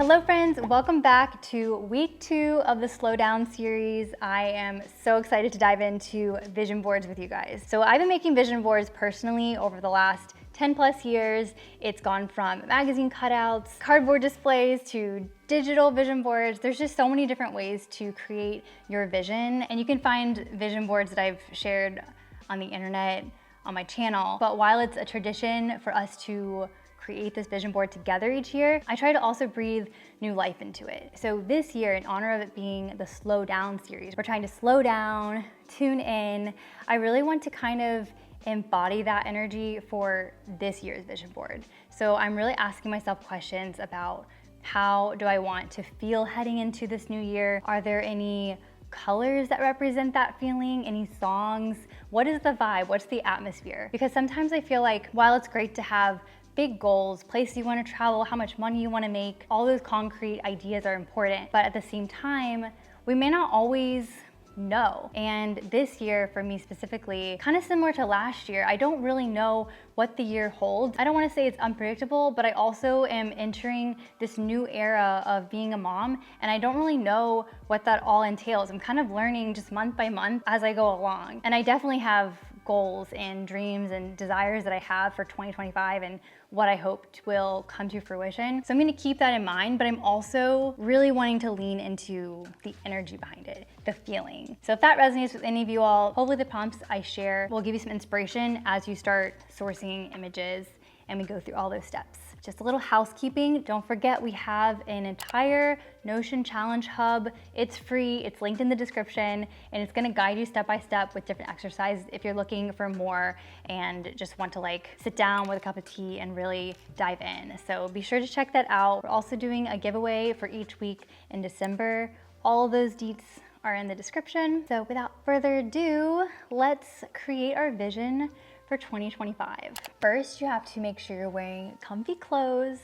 Hello friends, welcome back to week 2 of the Slow Down series. I am so excited to dive into vision boards with you guys. So I've been making vision boards personally over the last 10 plus years. It's gone from magazine cutouts, cardboard displays, to digital vision boards. There's just so many different ways to create your vision, and you can find vision boards that I've shared on the internet, on my channel. But while it's a tradition for us to create this vision board together each year, I try to also breathe new life into it. So this year, in honor of it being the Slow Down series, we're trying to slow down, tune in. I really want to kind of embody that energy for this year's vision board. So I'm really asking myself questions about how do I want to feel heading into this new year? Are there any colors that represent that feeling? Any songs? What is the vibe? What's the atmosphere? Because sometimes I feel like while it's great to have big goals, places you want to travel, how much money you want to make, all those concrete ideas are important, but at the same time, we may not always know. And this year, for me specifically, kind of similar to last year, I don't really know what the year holds. I don't want to say it's unpredictable, but I also am entering this new era of being a mom, and I don't really know what that all entails. I'm kind of learning just month by month as I go along. And I definitely have goals and dreams and desires that I have for 2025 and what I hoped will come to fruition. So I'm gonna keep that in mind, but I'm also really wanting to lean into the energy behind it, the feeling. So if that resonates with any of you all, hopefully the prompts I share will give you some inspiration as you start sourcing images and we go through all those steps. Just a little housekeeping. Don't forget we have an entire Notion Challenge Hub. It's free, it's linked in the description, and it's gonna guide you step by step with different exercises if you're looking for more and just want to like sit down with a cup of tea and really dive in. So be sure to check that out. We're also doing a giveaway for each week in December. All of those deets are in the description. So without further ado, let's create our vision for 2025. First, you have to make sure you're wearing comfy clothes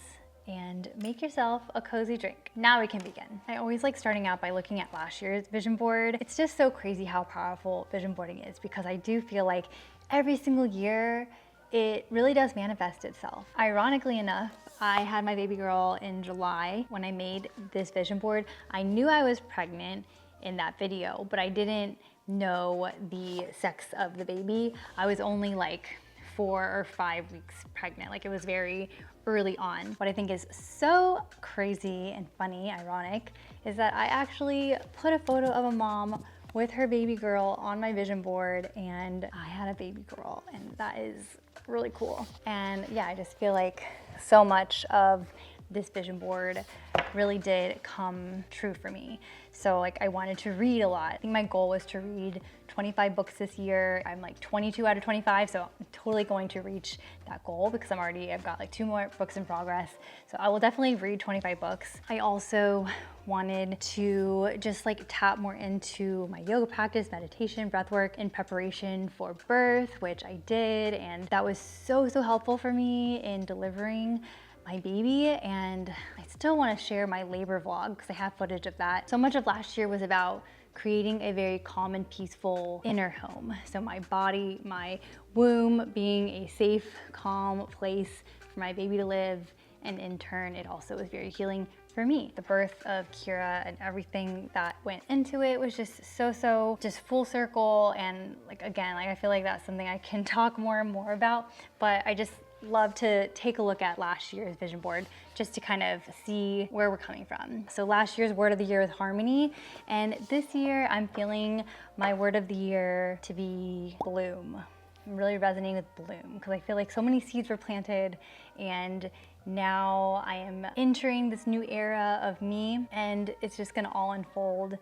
and make yourself a cozy drink. Now we can begin. I always like starting out by looking at last year's vision board. It's just so crazy how powerful vision boarding is, because I do feel like every single year it really does manifest itself. Ironically enough, I had my baby girl in July when I made this vision board. I knew I was pregnant in that video, but I didn't know the sex of the baby. I was only like 4 or 5 weeks pregnant. Like, it was very early on. What I think is so crazy and funny, ironic, is that I actually put a photo of a mom with her baby girl on my vision board, and I had a baby girl, and that is really cool. And yeah, I just feel like so much of this vision board really did come true for me. So like, I wanted to read a lot. I think my goal was to read 25 books this year. I'm like 22 out of 25, so I'm totally going to reach that goal because I've got like 2 more books in progress. So I will definitely read 25 books. I also wanted to just like tap more into my yoga practice, meditation, breath work in preparation for birth, which I did. And that was so helpful for me in delivering my baby. And I still want to share my labor vlog because I have footage of that. So much of last year was about creating a very calm and peaceful inner home. So my body, my womb being a safe, calm place for my baby to live. And in turn, it also was very healing for me. The birth of Kira and everything that went into it was just so just full circle. And like, again, like I feel like that's something I can talk more and more about, but I just love to take a look at last year's vision board just to kind of see where we're coming from. So last year's word of the year was harmony, and this year I'm feeling my word of the year to be bloom. I'm really resonating with bloom because I feel like so many seeds were planted, and now I am entering this new era of me, and it's just gonna all unfold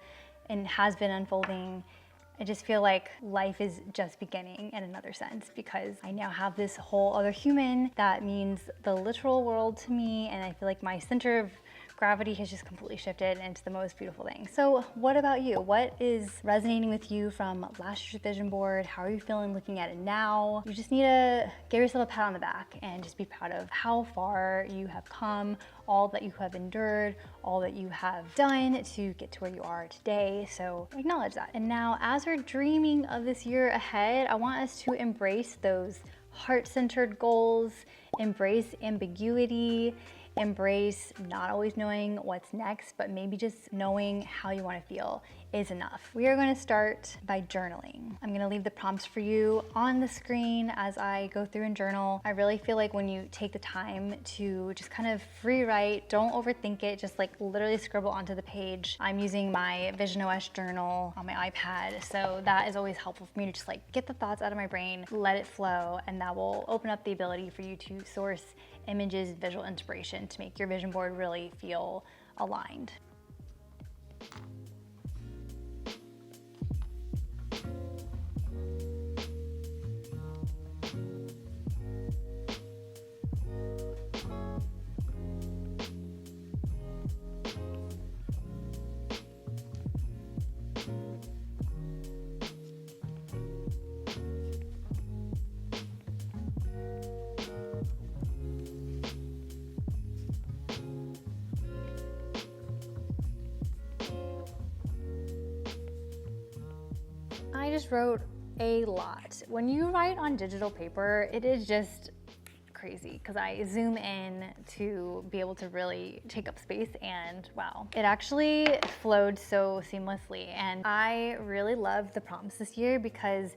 and has been unfolding. I just feel like life is just beginning in another sense, because I now have this whole other human that means the literal world to me, and I feel like my center of gravity has just completely shifted, and it's the most beautiful thing. So what about you? What is resonating with you from last year's vision board? How are you feeling looking at it now? You just need to give yourself a pat on the back and just be proud of how far you have come, all that you have endured, all that you have done to get to where you are today. So acknowledge that. And now, as we're dreaming of this year ahead, I want us to embrace those heart-centered goals, embrace ambiguity, embrace not always knowing what's next, but maybe just knowing how you want to feel is enough. We are going to start by journaling. I'm going to leave the prompts for you on the screen as I go through and journal. I really feel like when you take the time to just kind of free write, don't overthink it, just like literally scribble onto the page. I'm using my Vision OS journal on my iPad, so that is always helpful for me to just like get the thoughts out of my brain, let it flow, and that will open up the ability for you to source images, visual inspiration to make your vision board really feel aligned. I just wrote a lot. When you write on digital paper, it is just crazy because I zoom in to be able to really take up space, and wow, it actually flowed so seamlessly. And I really loved the prompts this year because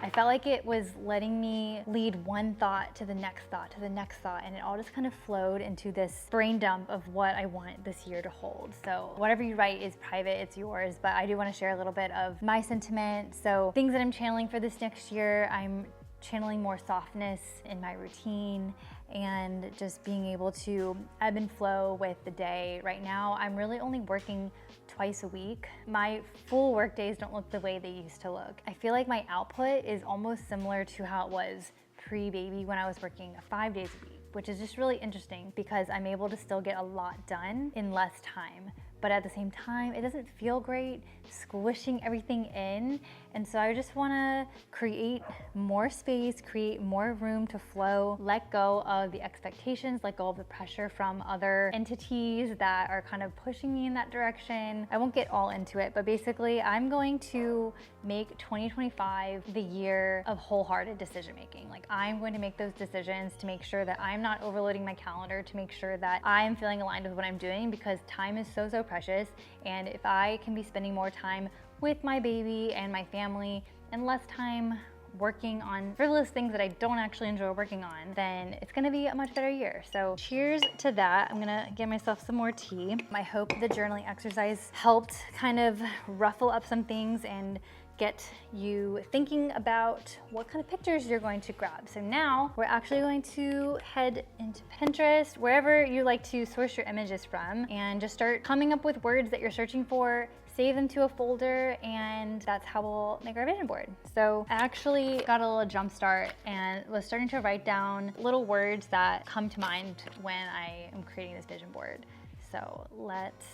I felt like it was letting me lead one thought to the next thought to the next thought, and it all just kind of flowed into this brain dump of what I want this year to hold. So whatever you write is private, it's yours, but I do want to share a little bit of my sentiment. So things that I'm channeling for this next year, I'm channeling more softness in my routine and just being able to ebb and flow with the day. Right now, I'm really only working twice a week. My full work days don't look the way they used to look. I feel like my output is almost similar to how it was pre-baby when I was working 5 days a week, which is just really interesting because I'm able to still get a lot done in less time. But at the same time, it doesn't feel great squishing everything in. And so I just wanna create more space, create more room to flow, let go of the expectations, let go of the pressure from other entities that are kind of pushing me in that direction. I won't get all into it, but basically I'm going to make 2025 the year of wholehearted decision making. Like, I'm going to make those decisions to make sure that I'm not overloading my calendar, to make sure that I am feeling aligned with what I'm doing, because time is so precious. And if I can be spending more time with my baby and my family and less time working on frivolous things that I don't actually enjoy working on, then it's gonna be a much better year. So cheers to that. I'm gonna get myself some more tea. I hope the journaling exercise helped kind of ruffle up some things and get you thinking about what kind of pictures you're going to grab. So now we're actually going to head into Pinterest, wherever you like to source your images from, and just start coming up with words that you're searching for, save them to a folder, and that's how we'll make our vision board. So I actually got a little jump start and was starting to write down little words that come to mind when I am creating this vision board. So let's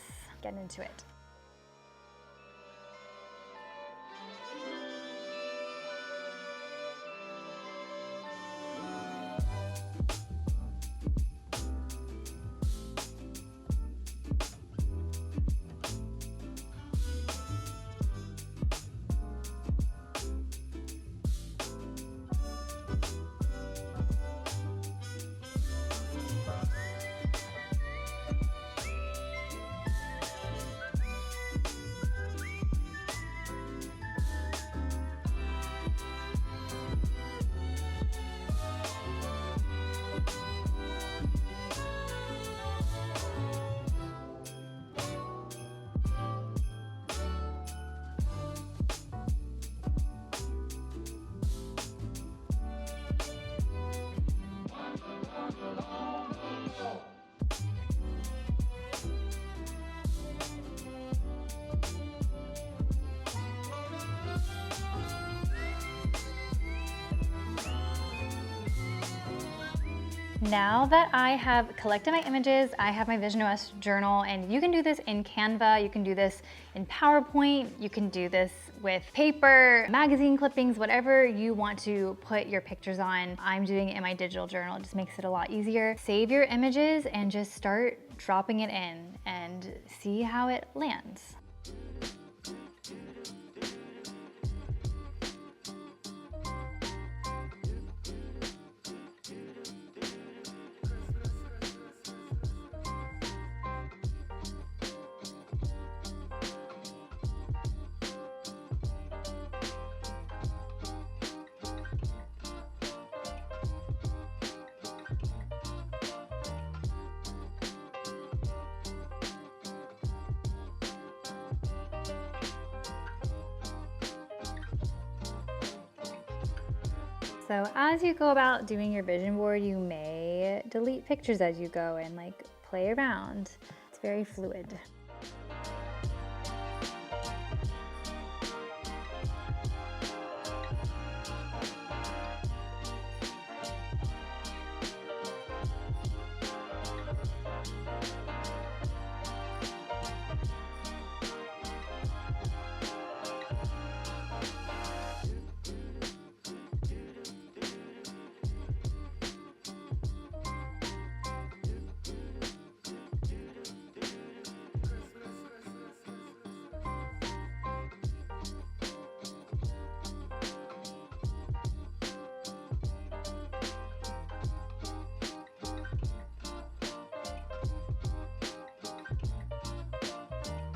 get into it. Now that I have collected my images, I have my Vision OS journal, and you can do this in Canva, you can do this in PowerPoint, you can do this with paper, magazine clippings, whatever you want to put your pictures on. I'm doing it in my digital journal. It just makes it a lot easier. Save your images and just start dropping it in and see how it lands. So as you go about doing your vision board, you may delete pictures as you go and like play around. It's very fluid.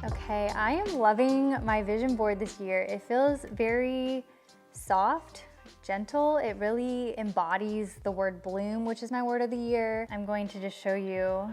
Okay, I am loving my vision board this year. It feels very soft, gentle. It really embodies the word bloom, which is my word of the year. I'm going to just show you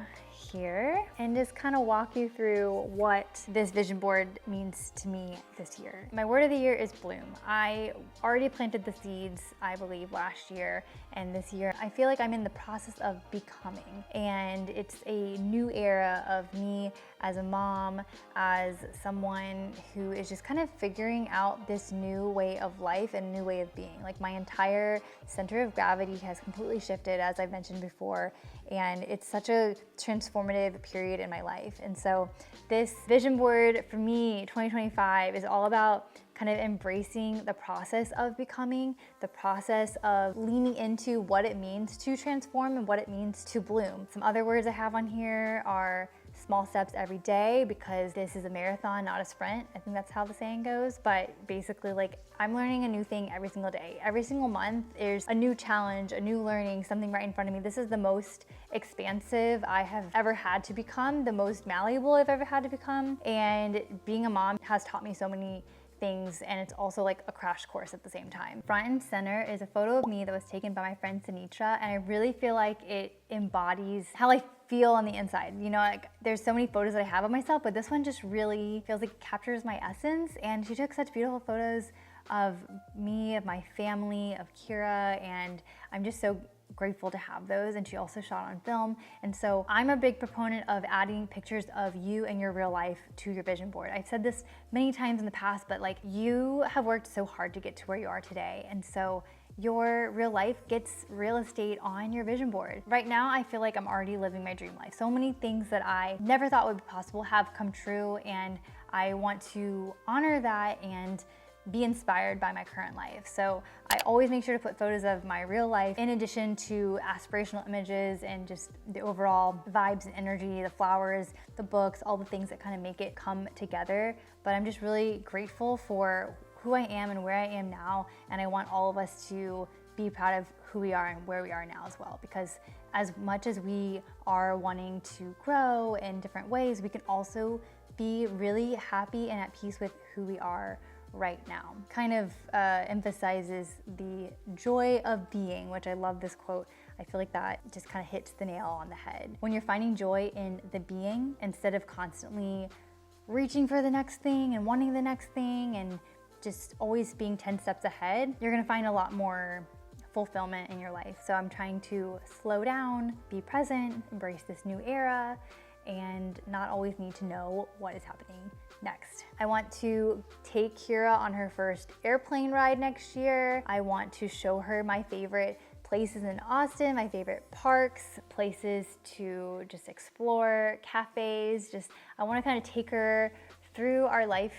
here and just kind of walk you through what this vision board means to me this year. My word of the year is bloom. I already planted the seeds, I believe, last year, and this year I feel like I'm in the process of becoming, and it's a new era of me as a mom, as someone who is just kind of figuring out this new way of life and new way of being. Like, my entire center of gravity has completely shifted, as I've mentioned before, and it's such a transformative period in my life. And so this vision board for me, 2025, is all about kind of embracing the process of becoming, the process of leaning into what it means to transform and what it means to bloom. Some other words I have on here are small steps every day, because this is a marathon, not a sprint. I think that's how the saying goes. But basically, like, I'm learning a new thing every single day. Every single month, there's a new challenge, a new learning, something right in front of me. This is the most expansive I have ever had to become, the most malleable I've ever had to become. And being a mom has taught me so many things, and it's also like a crash course at the same time. Front and center is a photo of me that was taken by my friend Sinitra, and I really feel like it embodies how I feel on the inside. You know, like, there's so many photos that I have of myself, but this one just really feels like it captures my essence. And she took such beautiful photos of me, of my family, of Kira, and I'm just so grateful to have those. And she also shot on film. And so I'm a big proponent of adding pictures of you and your real life to your vision board. I've said this many times in the past, but like, you have worked so hard to get to where you are today. And so your real life gets real estate on your vision board. Right now, I feel like I'm already living my dream life. So many things that I never thought would be possible have come true, and I want to honor that and be inspired by my current life. So I always make sure to put photos of my real life in addition to aspirational images and just the overall vibes and energy, the flowers, the books, all the things that kind of make it come together. But I'm just really grateful for who I am and where I am now, and I want all of us to be proud of who we are and where we are now as well, because as much as we are wanting to grow in different ways, we can also be really happy and at peace with who we are right now. Kind of emphasizes the joy of being, which I love this quote. I feel like that just kind of hits the nail on the head. When you're finding joy in the being, instead of constantly reaching for the next thing and wanting the next thing and just always being 10 steps ahead, you're gonna find a lot more fulfillment in your life. So I'm trying to slow down, be present, embrace this new era, and not always need to know what is happening next. I want to take Kira on her first airplane ride next year. I want to show her my favorite places in Austin, my favorite parks, places to just explore, cafes. I want to kind of take her through our life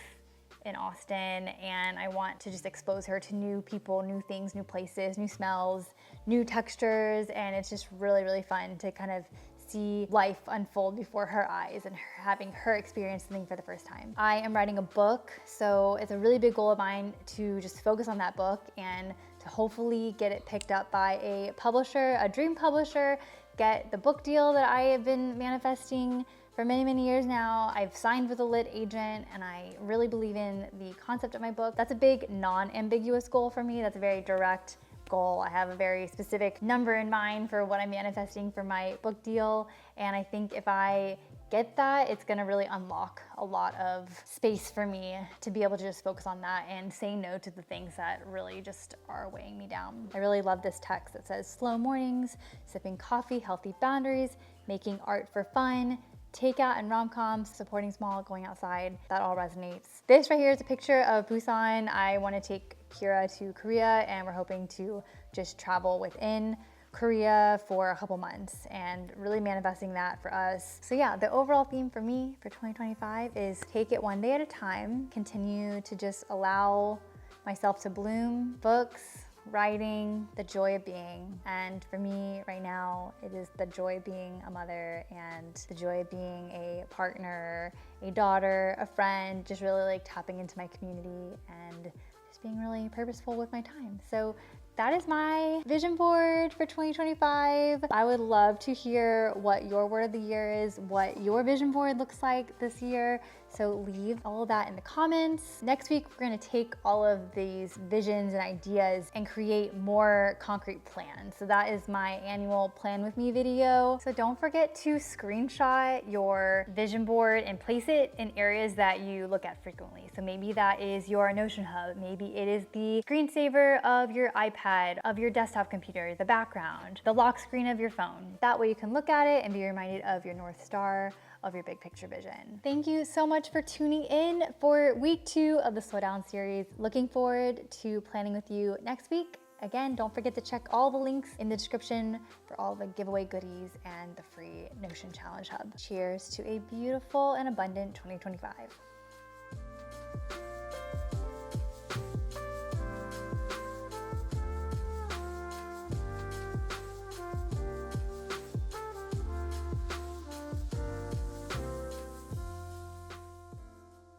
in Austin, and I want to just expose her to new people, new things, new places, new smells, new textures, and it's just really, really fun to kind of see life unfold before her eyes and having her experience something for the first time. I am writing a book, so it's a really big goal of mine to just focus on that book and to hopefully get it picked up by a publisher, a dream publisher, get the book deal that I have been manifesting for many, many years now. I've signed with a lit agent, and I really believe in the concept of my book. That's a big non-ambiguous goal for me. That's a very direct goal. I have a very specific number in mind for what I'm manifesting for my book deal. And I think if I get that, it's gonna really unlock a lot of space for me to be able to just focus on that and say no to the things that really just are weighing me down. I really love this text that says, slow mornings, sipping coffee, healthy boundaries, making art for fun, takeout and rom-coms, supporting small, going outside. That all resonates. This right here is a picture of Busan. I wanna take Kira to Korea and we're hoping to just travel within Korea for a couple months and really manifesting that for us. So yeah, the overall theme for me for 2025 is take it one day at a time, continue to just allow myself to bloom, books, writing, the joy of being. And for me right now, it is the joy of being a mother and the joy of being a partner, a daughter, a friend, just really like tapping into my community and just being really purposeful with my time. So that is my vision board for 2025. I would love to hear what your word of the year is, what your vision board looks like this year. So leave all of that in the comments. Next week, we're gonna take all of these visions and ideas and create more concrete plans. So that is my annual plan with me video. So don't forget to screenshot your vision board and place it in areas that you look at frequently. So maybe that is your Notion hub. Maybe it is the screensaver of your iPad, of your desktop computer, the background, the lock screen of your phone. That way you can look at it and be reminded of your North Star, of your big picture vision. Thank you so much for tuning in for week 2 of the Slow Down series. Looking forward to planning with you next week. Again, don't forget to check all the links in the description for all the giveaway goodies and the free Notion Challenge Hub. Cheers to a beautiful and abundant 2025.